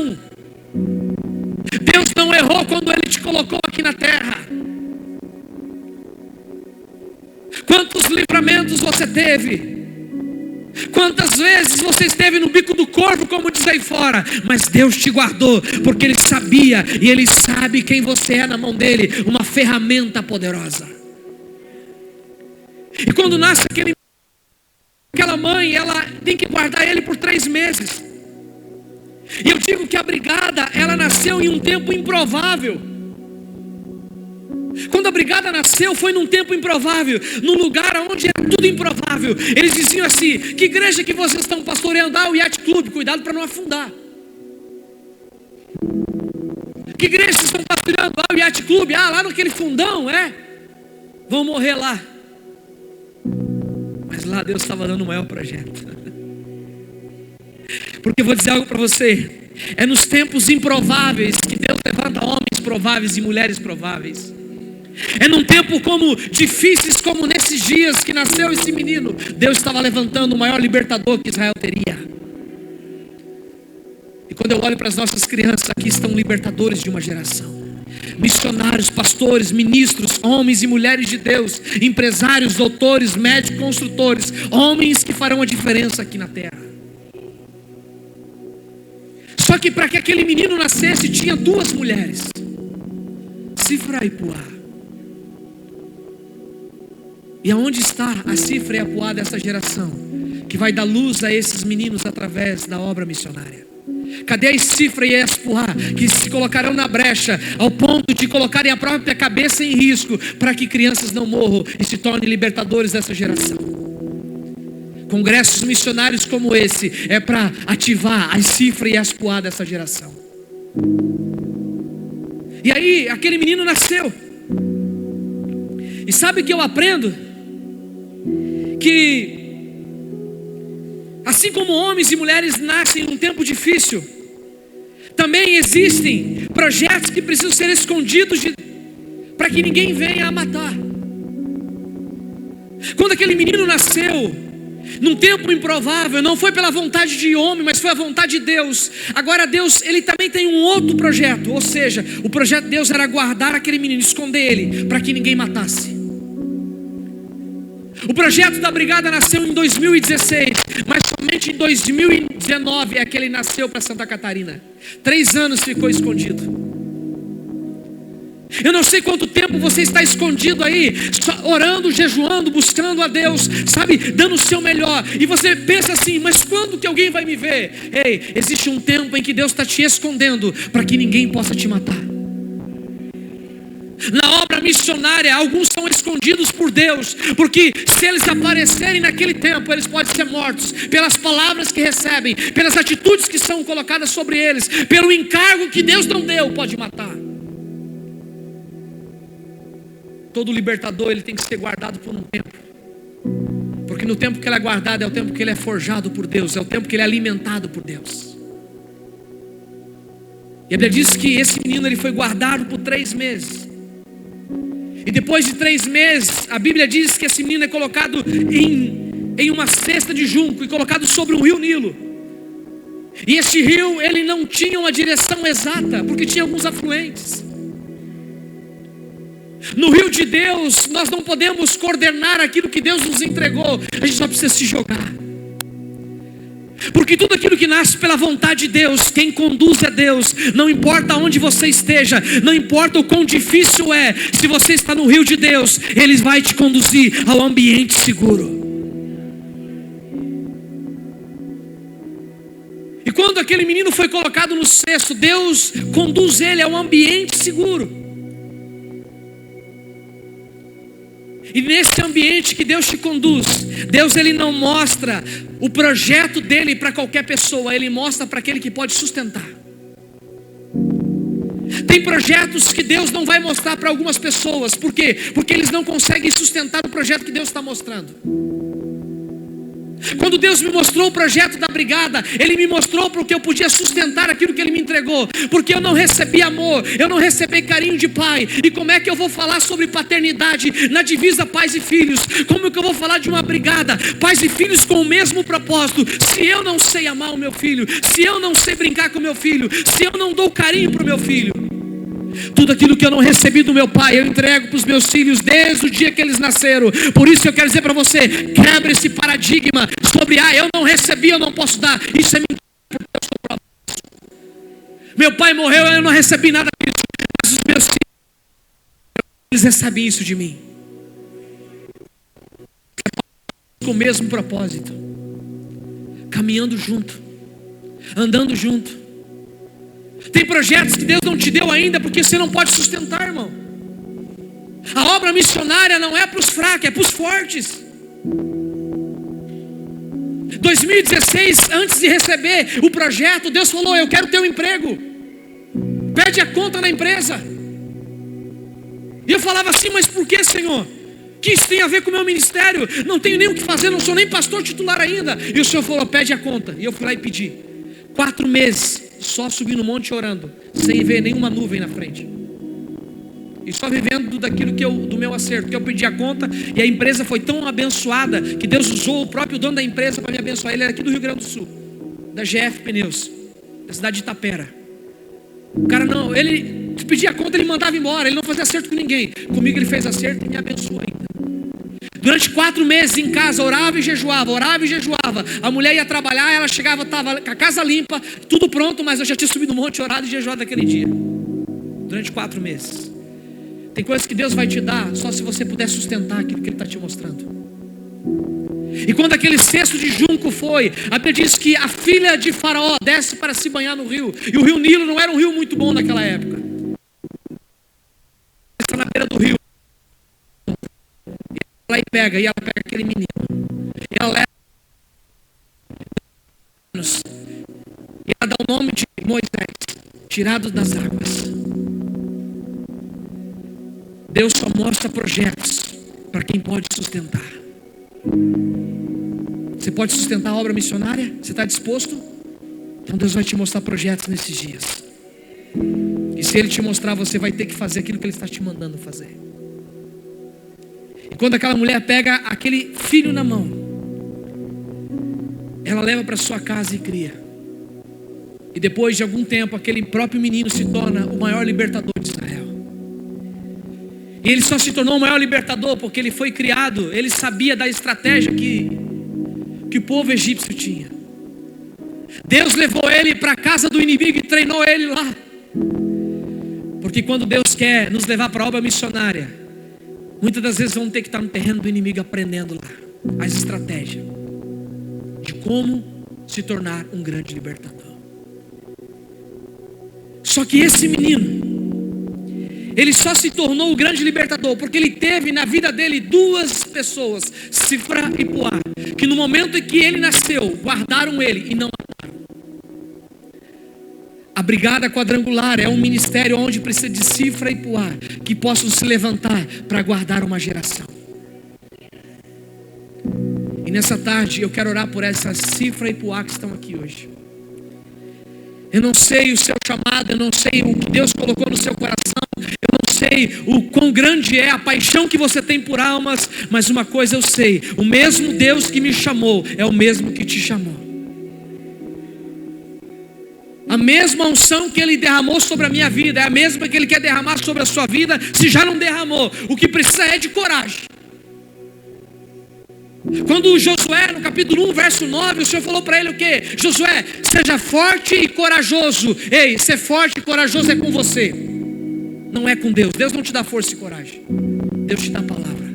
Deus não errou quando Ele te colocou aqui na terra. Quantos livramentos você teve? Quantas vezes você esteve no bico do corvo, como diz aí fora, mas Deus te guardou, porque Ele sabia, e Ele sabe quem você é na mão dEle, uma ferramenta poderosa. E quando nasce aquela mãe, ela tem que guardar ele por 3 meses. E eu digo que a brigada, ela nasceu em um tempo improvável. Quando a brigada nasceu, foi num tempo improvável, num lugar onde era tudo improvável. Eles diziam assim: que igreja que vocês estão pastoreando? O Yacht Club, cuidado para não afundar. Que igreja vocês estão pastoreando? O Yacht Club, lá naquele fundão, vão morrer lá. Mas lá Deus estava dando o maior projeto. Porque eu vou dizer algo para você, é nos tempos improváveis que Deus levanta homens prováveis e mulheres prováveis. É num tempo como difíceis como nesses dias que nasceu esse menino, Deus estava levantando o maior libertador que Israel teria. E quando eu olho para as nossas crianças, aqui estão libertadores de uma geração. Missionários, pastores, ministros, homens e mulheres de Deus, empresários, doutores, médicos, construtores, homens que farão a diferença aqui na terra. Só que para que aquele menino nascesse, tinha 2 mulheres, Sífra e Puá. E aonde está a Sífra e a Puá dessa geração, que vai dar luz a esses meninos através da obra missionária? Cadê a Sífra e a Puá, que se colocarão na brecha, ao ponto de colocarem a própria cabeça em risco, para que crianças não morram e se tornem libertadores dessa geração? Congressos missionários como esse é para ativar as Sífra e as Puá dessa geração. E aí aquele menino nasceu. E sabe o que eu aprendo? Que assim como homens e mulheres nascem em um tempo difícil, também existem projetos que precisam ser escondidos para que ninguém venha a matar. Quando aquele menino nasceu num tempo improvável, não foi pela vontade de homem, mas foi a vontade de Deus. Agora Deus, Ele também tem um outro projeto. Ou seja, o projeto de Deus era guardar aquele menino, esconder ele, para que ninguém matasse. O projeto da brigada nasceu em 2016, mas somente em 2019 é que ele nasceu para Santa Catarina. 3 anos ficou escondido. Eu não sei quanto tempo você está escondido aí, orando, jejuando, buscando a Deus, sabe, dando o seu melhor. E você pensa assim, mas quando que alguém vai me ver? Ei, existe um tempo em que Deus está te escondendo para que ninguém possa te matar. Na obra missionária, alguns são escondidos por Deus, porque se eles aparecerem naquele tempo, eles podem ser mortos pelas palavras que recebem, pelas atitudes que são colocadas sobre eles, pelo encargo que Deus não deu, pode matar. Todo libertador, ele tem que ser guardado por um tempo, porque no tempo que ele é guardado é o tempo que ele é forjado por Deus, é o tempo que ele é alimentado por Deus. E a Bíblia diz que esse menino ele foi guardado por 3 meses. E depois de 3 meses, a Bíblia diz que esse menino é colocado em uma cesta de junco e colocado sobre um rio Nilo. E esse rio, ele não tinha uma direção exata, porque tinha alguns afluentes. No rio de Deus, nós não podemos coordenar aquilo que Deus nos entregou. A gente só precisa se jogar. Porque tudo aquilo que nasce pela vontade de Deus, quem conduz é Deus. Não importa onde você esteja, não importa o quão difícil é, se você está no rio de Deus, Ele vai te conduzir ao ambiente seguro. E quando aquele menino foi colocado no cesto, Deus conduz ele a um ambiente seguro. E nesse ambiente que Deus te conduz, Deus ele não mostra o projeto dele para qualquer pessoa, ele mostra para aquele que pode sustentar. Tem projetos que Deus não vai mostrar para algumas pessoas, por quê? Porque eles não conseguem sustentar o projeto que Deus está mostrando. Quando Deus me mostrou o projeto da brigada, Ele me mostrou porque eu podia sustentar aquilo que Ele me entregou, porque eu não recebi amor, eu não recebi carinho de pai. E como é que eu vou falar sobre paternidade na divisa pais e filhos? Como é que eu vou falar de uma brigada, pais e filhos com o mesmo propósito, se eu não sei amar o meu filho, se eu não sei brincar com o meu filho, se eu não dou carinho para o meu filho? Tudo aquilo que eu não recebi do meu pai, eu entrego para os meus filhos desde o dia que eles nasceram. Por isso eu quero dizer para você, quebre esse paradigma sobre, eu não recebi, eu não posso dar. Isso é mentira, porque eu sou próprio. Meu pai morreu, eu não recebi nada disso, mas os meus filhos, eles recebem isso de mim, com o mesmo propósito, caminhando junto, andando junto. Tem projetos que Deus não te deu ainda porque você não pode sustentar, irmão. A obra missionária não é para os fracos, é para os fortes. 2016, antes de receber o projeto, Deus falou, eu quero teu emprego, pede a conta na empresa. E eu falava assim, mas por que, Senhor? Que isso tem a ver com o meu ministério? Não tenho nem o que fazer, não sou nem pastor titular ainda. E o Senhor falou, pede a conta. E eu fui lá e pedi. 4 meses só subindo no monte orando, sem ver nenhuma nuvem na frente, e só vivendo daquilo do meu acerto, que eu pedi a conta. E a empresa foi tão abençoada que Deus usou o próprio dono da empresa para me abençoar. Ele era aqui do Rio Grande do Sul, da GF Pneus, da cidade de Itapera. O cara não, ele pedia a conta, ele mandava embora, ele não fazia acerto com ninguém. Comigo ele fez acerto e me abençoou ainda. Durante 4 meses em casa, orava e jejuava. A mulher ia trabalhar, ela chegava, estava com a casa limpa, tudo pronto, mas eu já tinha subido no monte, orado e jejuado naquele dia. Durante 4 meses. Tem coisas que Deus vai te dar só se você puder sustentar aquilo que Ele está te mostrando. E quando aquele cesto de junco foi, a Bíblia diz que a filha de Faraó desce para se banhar no rio. E o rio Nilo não era um rio muito bom naquela época. Está na beira do rio. E ela pega aquele menino. E ela leva. E ela dá o nome de Moisés, tirado das águas. Deus só mostra projetos para quem pode sustentar. Você pode sustentar a obra missionária? Você está disposto? Então Deus vai te mostrar projetos nesses dias. E se Ele te mostrar, você vai ter que fazer aquilo que Ele está te mandando fazer. E quando aquela mulher pega aquele filho na mão, ela leva para sua casa e cria. E depois de algum tempo, aquele próprio menino se torna o maior libertador de Israel. E ele só se tornou o maior libertador porque ele foi criado, ele sabia da estratégia que o povo egípcio tinha. Deus levou ele para a casa do inimigo e treinou ele lá. Porque quando Deus quer nos levar para a obra missionária, muitas das vezes vamos ter que estar no terreno do inimigo aprendendo lá as estratégias de como se tornar um grande libertador. Só que esse menino, ele só se tornou o grande libertador porque ele teve na vida dele duas pessoas, Sífra e Puá, que no momento em que ele nasceu, guardaram ele e não mataram. A Brigada Quadrangular é um ministério onde precisa de Sífra e Puá que possam se levantar para guardar uma geração. E nessa tarde eu quero orar por essas Sífra e Puá que estão aqui hoje. Eu não sei o seu chamado, eu não sei o que Deus colocou no seu coração, eu não sei o quão grande é a paixão que você tem por almas, mas uma coisa eu sei: o mesmo Deus que me chamou é o mesmo que te chamou. A mesma unção que Ele derramou sobre a minha vida é a mesma que Ele quer derramar sobre a sua vida, se já não derramou. O que precisa é de coragem. Quando Josué, no capítulo 1, verso 9, o Senhor falou para ele o quê? Josué, seja forte e corajoso. Ei, ser forte e corajoso é com você, não é com Deus. Deus não te dá força e coragem, Deus te dá a palavra.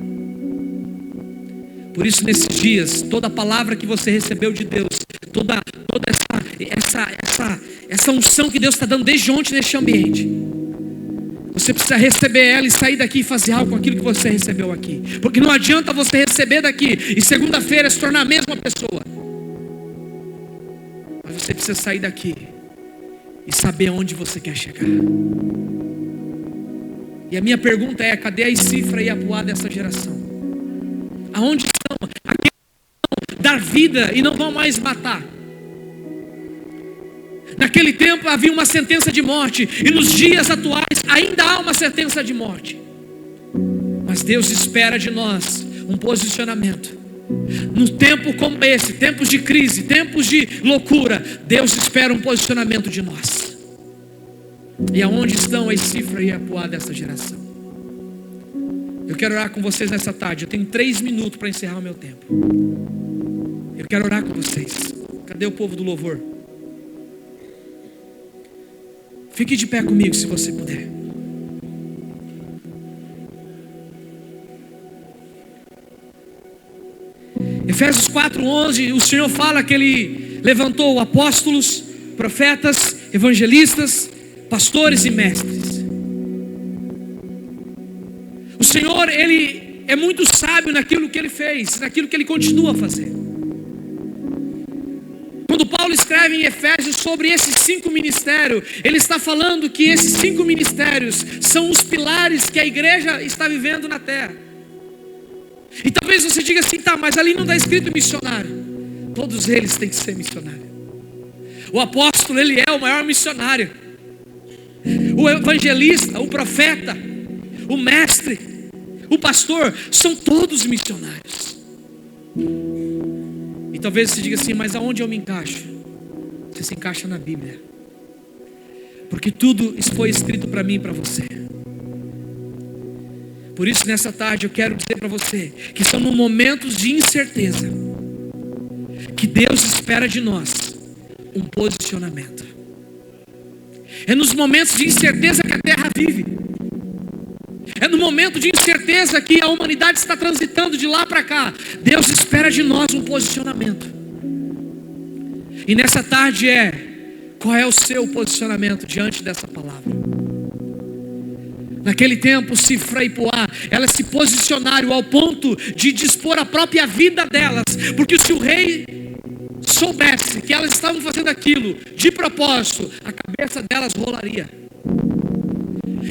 Por isso, nesses dias, toda a palavra que você recebeu de Deus, toda essa unção que Deus está dando desde ontem neste ambiente, você precisa receber ela e sair daqui e fazer algo com aquilo que você recebeu aqui. Porque não adianta você receber daqui e segunda-feira se tornar a mesma pessoa. Mas você precisa sair daqui e saber onde você quer chegar. E a minha pergunta é: cadê a Sífra e a Puá dessa geração? Aonde estão aqueles que vão dar vida e não vão mais matar? Naquele tempo havia uma sentença de morte, e nos dias atuais ainda há uma sentença de morte. Mas Deus espera de nós um posicionamento. Num tempo como esse, tempos de crise, tempos de loucura, Deus espera um posicionamento de nós. E aonde estão a Sífra e a Puá dessa geração? Eu quero orar com vocês nessa tarde. Eu tenho 3 minutos para encerrar o meu tempo. Eu quero orar com vocês. Cadê o povo do louvor? Fique de pé comigo se você puder. Efésios 4:11, o Senhor fala que Ele levantou apóstolos, profetas, evangelistas, pastores e mestres. O Senhor, Ele é muito sábio naquilo que Ele fez, naquilo que Ele continua a fazer. Quando Paulo escreve em Efésios sobre esses 5 ministérios, ele está falando que esses 5 ministérios são os pilares que a igreja está vivendo na terra. E talvez você diga assim: tá, mas ali não está escrito missionário. Todos eles têm que ser missionários. O apóstolo, ele é o maior missionário. O evangelista, o profeta, o mestre, o pastor, são todos missionários. E talvez você diga assim: mas aonde eu me encaixo? Você se encaixa na Bíblia, porque tudo isso foi escrito para mim e para você. Por isso, nessa tarde eu quero dizer para você que estamos em momentos de incerteza, que Deus espera de nós um posicionamento. É nos momentos de incerteza que a terra vive. É no momento de incerteza que a humanidade está transitando de lá para cá. Deus espera de nós um posicionamento. E nessa tarde qual é o seu posicionamento diante dessa palavra? Naquele tempo, Sífra e Puá, elas se posicionaram ao ponto de dispor a própria vida delas, porque se o rei soubesse que elas estavam fazendo aquilo de propósito, a cabeça delas rolaria.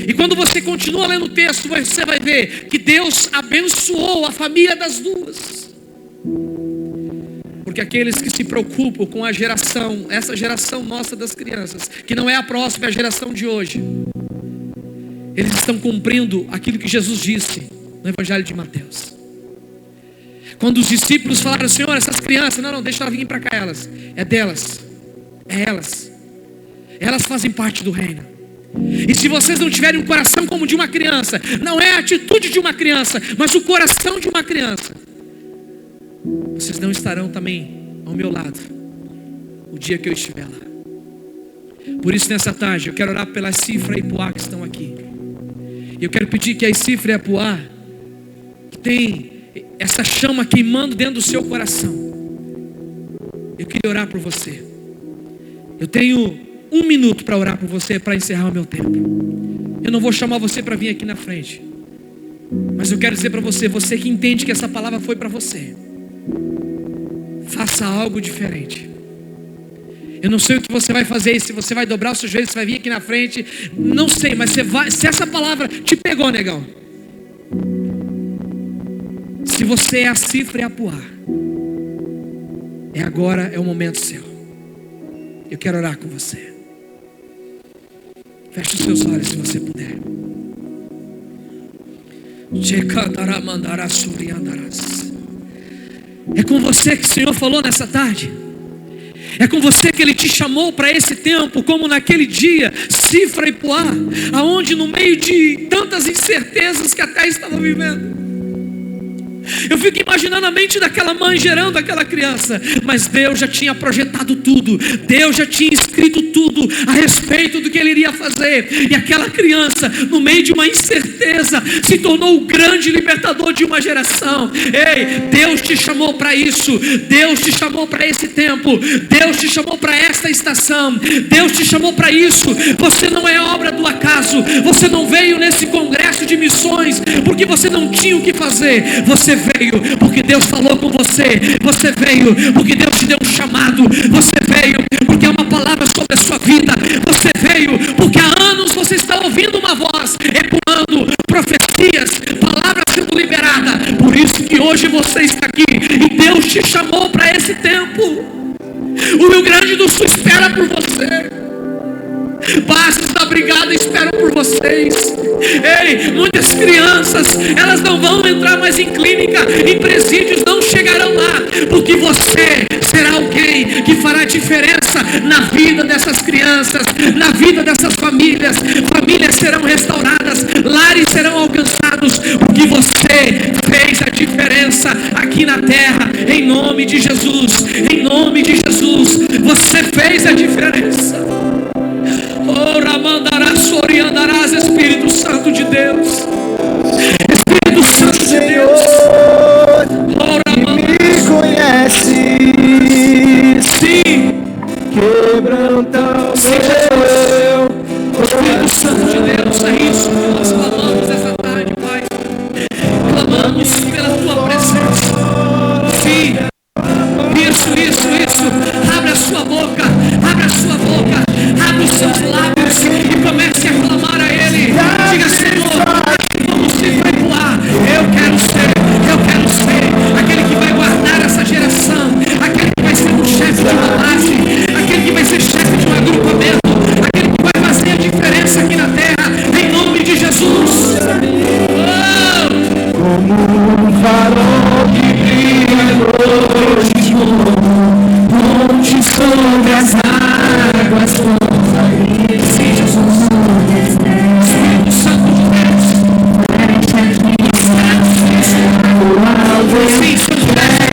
E quando você continua lendo o texto, você vai ver que Deus abençoou a família das duas. Porque aqueles que se preocupam com a geração, essa geração nossa das crianças, que não é a próxima, é a geração de hoje, eles estão cumprindo aquilo que Jesus disse no Evangelho de Mateus. Quando os discípulos falaram: Senhor, essas crianças, não, deixa elas virem para cá, é delas, é elas. Elas fazem parte do reino. E se vocês não tiverem um coração como de uma criança, não é a atitude de uma criança, mas o coração de uma criança, vocês não estarão também ao meu lado. o dia que eu estiver lá. Por isso, nessa tarde, eu quero orar pelas Cifra e Poá que estão aqui. E eu quero pedir que as Cifra e a Poá, que tem essa chama queimando dentro do seu coração, eu queria orar por você. Eu tenho 1 minuto para orar por você, para encerrar o meu tempo. Eu não vou chamar você para vir aqui na frente, mas eu quero dizer para você, você que entende que essa palavra foi para você, faça algo diferente. Eu não sei o que você vai fazer, se você vai dobrar os seus joelhos, se vai vir aqui na frente, não sei, mas você vai, se essa palavra te pegou, negão, se você é a Cifra e a Poá, agora é o momento seu. Eu quero orar com você. Feche os seus olhos se você puder. É com você que o Senhor falou nessa tarde. É com você que Ele te chamou para esse tempo, como naquele dia, Cifra e Poá, aonde no meio de tantas incertezas que a terra estava vivendo, eu fico imaginando a mente daquela mãe gerando aquela criança, mas Deus já tinha projetado tudo, Deus já tinha escrito tudo a respeito do que Ele iria fazer, e aquela criança, no meio de uma incerteza, se tornou o grande libertador de uma geração. Ei, Deus te chamou para isso, Deus te chamou para esse tempo, Deus te chamou para esta estação, Deus te chamou para isso. Você não é obra do acaso, você não veio nesse congresso de missões porque você não tinha o que fazer, você veio porque Deus falou com você, você veio porque Deus te deu um chamado, você veio porque é uma palavra sobre a sua vida, você veio porque há anos você está ouvindo uma voz ecoando profecias, palavras sendo liberadas. Por isso que hoje você está aqui e Deus te chamou para esse tempo. O Rio Grande do Sul espera por você, bases da brigada esperam por vocês. Ei, muitas crianças, elas não vão entrar mais em clínica, em presídios, não chegarão lá, porque você será alguém que fará diferença na vida dessas crianças, na vida dessas famílias. Famílias serão restauradas, lares serão alcançados, porque você fez a diferença aqui na terra, em nome de Jesus, em nome de Jesus, você fez a diferença. Ora, mandarás, orientarás, Espírito Santo de Deus, Espírito Santo de Deus, ora, me conhece, sim, quebranta o meu Espírito Santo de Deus, é isso que nós falamos essa tarde, Pai. Clamamos pela Tua presença, sim, isso, abre a sua boca, abre a sua boca, abre os seus lábios e comece a clamar a Ele. Diga: Senhor, como se vai voar, eu quero ser aquele que vai guardar essa geração, aquele que vai ser o chefe de uma base, aquele que vai ser chefe de um agrupamento, aquele que vai fazer a diferença aqui na terra, em nome de Jesus. como um farol que brilha hoje, onde sobre as águas vamos aí. Sim, Jesus. Espírito Santo de Deus. Sim, são flechas.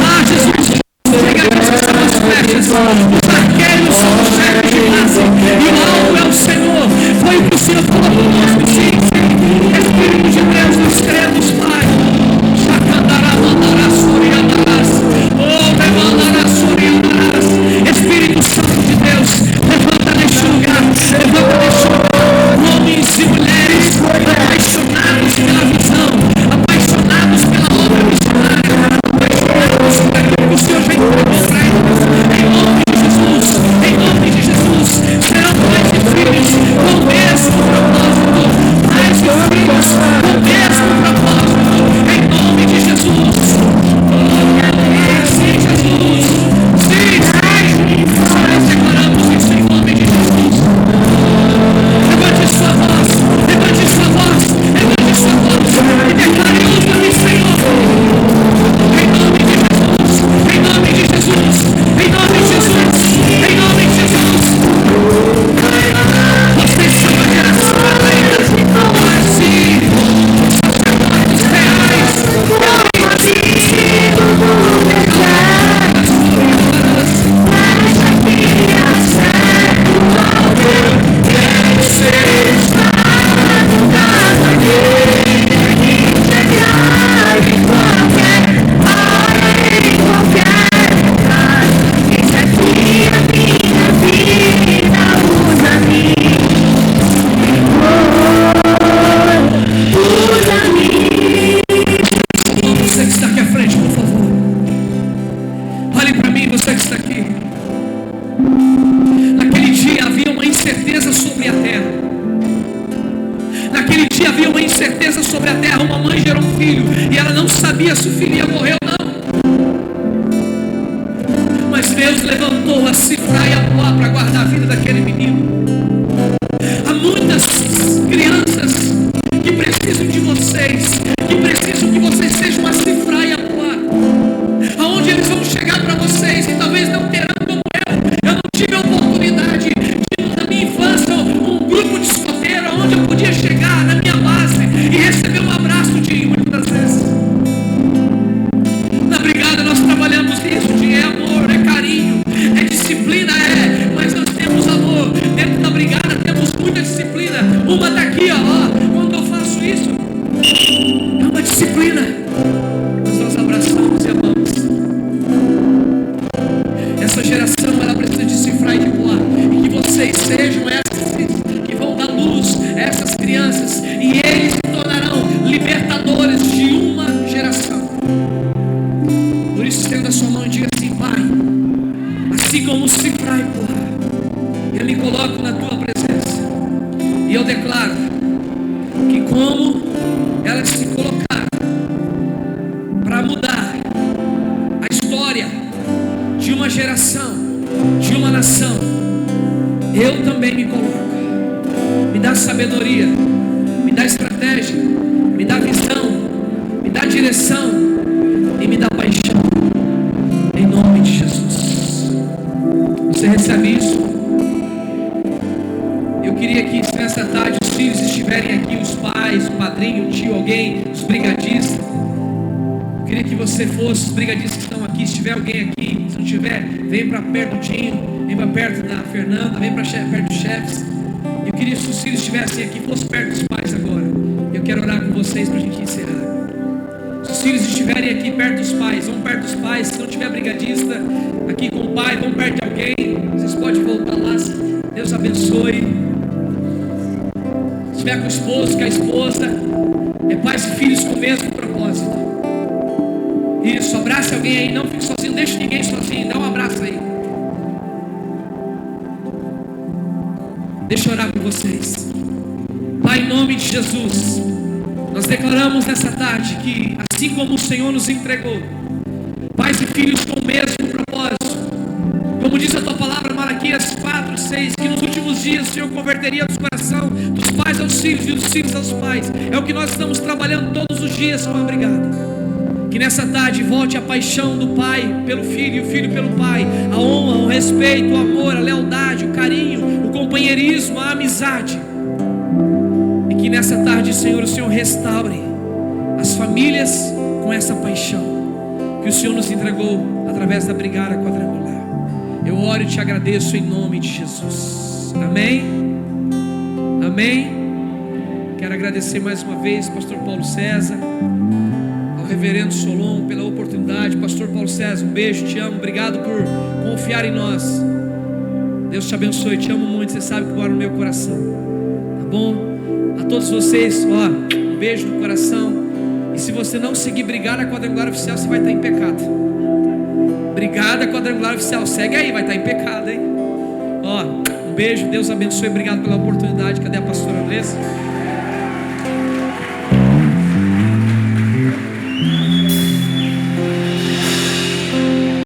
Ah, Jesus, pegamos essas flechas. Os arqueiros são os chefes de base, e o alvo é o Senhor. Foi o que o Senhor falou conosco. Sim. Espírito de Deus, nós cremos, Pai. Espírito Santo de Deus, levanta neste lugar, homens e mulheres apaixonados pela visão, apaixonados pela obra missionária, está aqui à frente, por favor. Olhe para mim, você que está aqui. Naquele dia havia uma incerteza sobre a terra. Naquele dia havia uma incerteza sobre a terra. Uma mãe gerou um filho e ela não sabia se o filho ia morrer ou não. Mas Deus levantou a Sifra e a Poá para guardar a vida daquele menino. Há muitas crianças que precisam de vocês, que precisam que vocês sejam a Sifra e a Poá, aonde eles vão chegar para vocês e talvez não terão como eu não tive a oportunidade de, na minha infância, um grupo de escoteiro onde eu podia chegar na minha base e receber um abraço de muitas vezes. Na brigada nós trabalhamos isso, de amor, é carinho, é disciplina, mas nós temos amor. Dentro da brigada temos muita disciplina. Uma daqui, quando eu faço isso, é uma disciplina. Nós abraçamos e amamos. Essa geração, ela precisa de Sifra e de Poá, e que vocês sejam esses que vão dar luz a essas crianças, e eles se tornarão libertadores de uma geração. Por isso, estenda a sua mão e diga assim: Pai, assim como Sifra e Poá, eu me coloco na tua presença e eu declaro que como elas se colocaram para mudar a história de uma geração, de uma nação, eu também me coloco. Me dá sabedoria, me dá estratégia, me dá visão, me dá direção e me dá paixão, em nome de Jesus. Você recebe isso? Eu queria que nessa tarde os filhos estiverem aqui, os pais, o padrinho, o tio, alguém, os brigadistas. Eu queria que você fosse, os brigadistas que estão aqui, se tiver alguém aqui, se não tiver, vem para perto do Dinho, vem para perto da Fernanda, vem para perto dos chefes. Eu queria que os filhos estivessem aqui, fosse perto dos pais agora. Eu quero orar com vocês para a gente encerrar. Se os filhos estiverem aqui perto dos pais, vão perto dos pais. Se não tiver brigadista aqui com o pai, vão perto de alguém. Vocês podem voltar lá. Deus abençoe. Se tiver com o esposo, com a esposa, é pais e filhos com o mesmo propósito. Isso, abrace alguém aí, não fique sozinho, não deixe ninguém sozinho, dá um abraço aí. Deixa eu orar por vocês. Pai, em nome de Jesus, nós declaramos nessa tarde que, assim como o Senhor nos entregou, pais e filhos com o mesmo propósito, como diz a tua palavra, Malaquias 4:6, que nos últimos dias o Senhor converteria o coração dos pais aos filhos e dos filhos aos pais. É o que nós estamos trabalhando todos os dias com a brigada. Que nessa tarde volte a paixão do pai pelo filho e o filho pelo pai, a honra, o respeito, o amor, a lealdade, o carinho, o companheirismo, a amizade. E que nessa tarde, Senhor, o Senhor restaure as famílias com essa paixão que o Senhor nos entregou através da brigada quadrangular. Eu oro e te agradeço em nome de Jesus. Amém? Amém? Quero agradecer mais uma vez pastor Paulo César, ao reverendo Solon pela oportunidade. Pastor Paulo César, um beijo, te amo, obrigado por confiar em nós. Deus te abençoe, te amo muito, você sabe que mora no meu coração, tá bom? A todos vocês, um beijo no coração. E se você não seguir Brigada Quadrangular Oficial, você vai estar em pecado. Brigada Quadrangular Oficial, segue aí, vai estar em pecado, hein? Um beijo, Deus abençoe, obrigado pela oportunidade. Cadê a pastora Andressa?